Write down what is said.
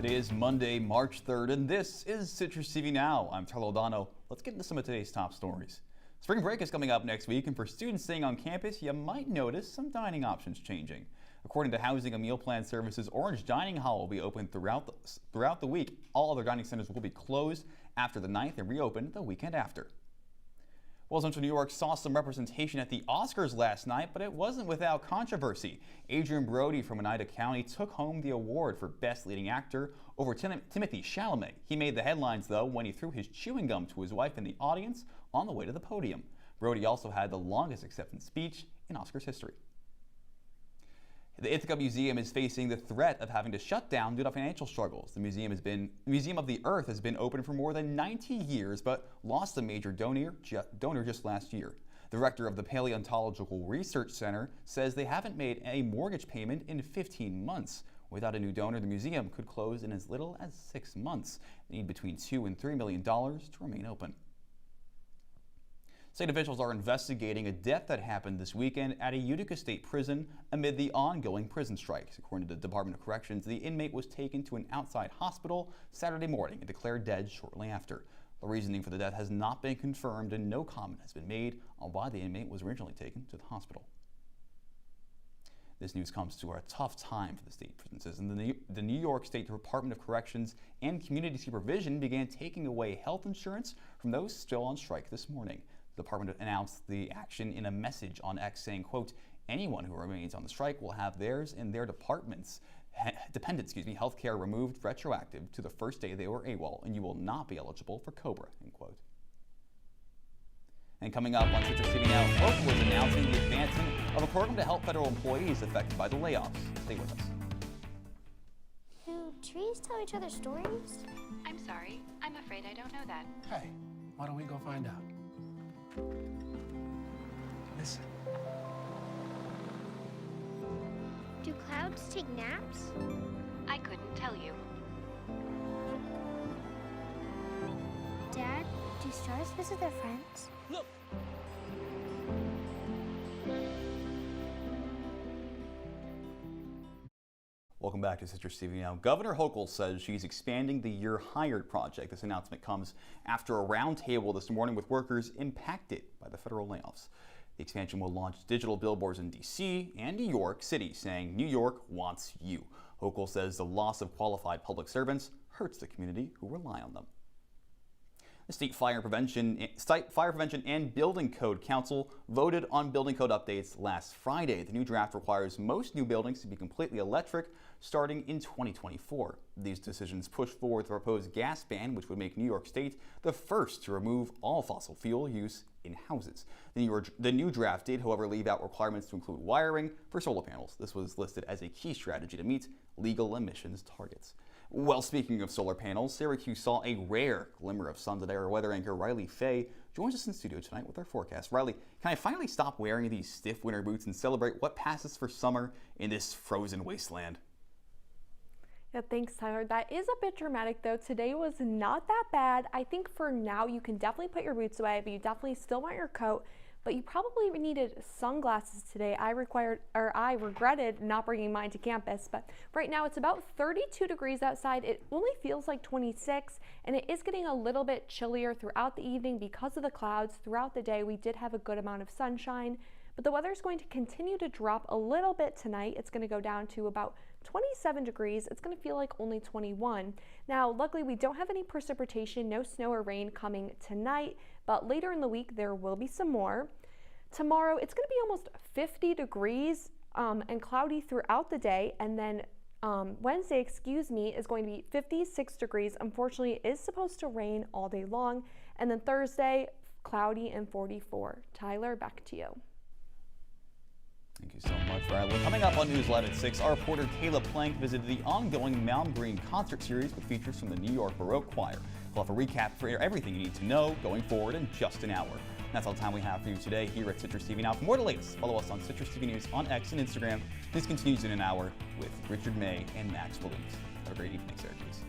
Today is Monday, March 3rd, and this is CitrusTV Now. I'm Oldano. Let's get into some of today's top stories. Spring break is coming up next week, and for students staying on campus, you might notice some dining options changing. According to Housing and Meal Plan Services, Orange Dining Hall will be open throughout the week. All other dining centers will be closed after the 9th and reopen the weekend after. Well, Central New York saw some representation at the Oscars last night, but it wasn't without controversy. Adrian Brody from Oneida County took home the award for Best Leading Actor over Timothée Chalamet. He made the headlines, though, when he threw his chewing gum to his wife in the audience on the way to the podium. Brody also had the longest acceptance speech in Oscars history. The Ithaca Museum is facing the threat of having to shut down due to financial struggles. The Museum of the Earth has been open for more than 90 years, but lost a major donor just last year. The director of the Paleontological Research Center says they haven't made a mortgage payment in 15 months. Without a new donor, the museum could close in as little as 6 months. They need between $2 and $3 million to remain open. State officials are investigating a death that happened this weekend at a Utica State prison amid the ongoing prison strikes. According to the Department of Corrections, the inmate was taken to an outside hospital Saturday morning and declared dead shortly after. The reasoning for the death has not been confirmed, and no comment has been made on why the inmate was originally taken to the hospital. This news comes to a tough time for the state prison system. The New York State Department of Corrections and Community Supervision began taking away health insurance from those still on strike this morning. The department announced the action in a message on X saying, quote, anyone who remains on the strike will have theirs and their dependents, health care removed retroactive to the first day they were AWOL, and you will not be eligible for COBRA, end quote. And coming up on CitrusTV Now, Oak was announcing the advancement of a program to help federal employees affected by the layoffs. Stay with us. Do trees tell each other stories? I'm sorry. I'm afraid I don't know that. Hey, why don't we go find out? Listen. Do clouds take naps? I couldn't tell you. Dad, do stars visit their friends? Look! Welcome back to CitrusTV Now. Governor Hochul says she's expanding the You're Hired project. This announcement comes after a roundtable this morning with workers impacted by the federal layoffs. The expansion will launch digital billboards in D.C. and New York City saying New York wants you. Hochul says the loss of qualified public servants hurts the community who rely on them. The State Fire Prevention and Building Code Council voted on building code updates last Friday. The new draft requires most new buildings to be completely electric starting in 2024. These decisions push forward the proposed gas ban, which would make New York State the first to remove all fossil fuel use in houses. The new draft did, however, leave out requirements to include wiring for solar panels. This was listed as a key strategy to meet legal emissions targets. Well, speaking of solar panels, Syracuse saw a rare glimmer of sun today. Our weather anchor Riley Fay joins us in studio tonight with our forecast. Riley, can I finally stop wearing these stiff winter boots and celebrate what passes for summer in this frozen wasteland? Yeah, thanks, Tyler. That is a bit dramatic, though. Today was not that bad. I think for now you can definitely put your boots away, but you definitely still want your coat. But you probably needed sunglasses today. I regretted not bringing mine to campus, but right now it's about 32 degrees outside. It only feels like 26, and it is getting a little bit chillier throughout the evening because of the clouds. Throughout the day, we did have a good amount of sunshine, but the weather is going to continue to drop a little bit tonight. It's going to go down to about 27 degrees. It's going to feel like only 21. Now, luckily, we don't have any precipitation, no snow or rain coming tonight, but later in the week, there will be some more. Tomorrow, it's going to be almost 50 degrees and cloudy throughout the day, and then Wednesday, is going to be 56 degrees. Unfortunately, it is supposed to rain all day long, and then Thursday, cloudy and 44. Tyler, back to you. Thank you so much, Riley. Coming up on News Live at 6, our reporter Kayla Plank visited the ongoing Malm Green concert series with features from the New York Baroque Choir. We'll have a recap for everything you need to know going forward in just an hour. That's all the time we have for you today here at CitrusTV Now. For more to latest, follow us on CitrusTV News on X and Instagram. This continues in an hour with Richard May and Max Williams. Have a great evening, Syracuse.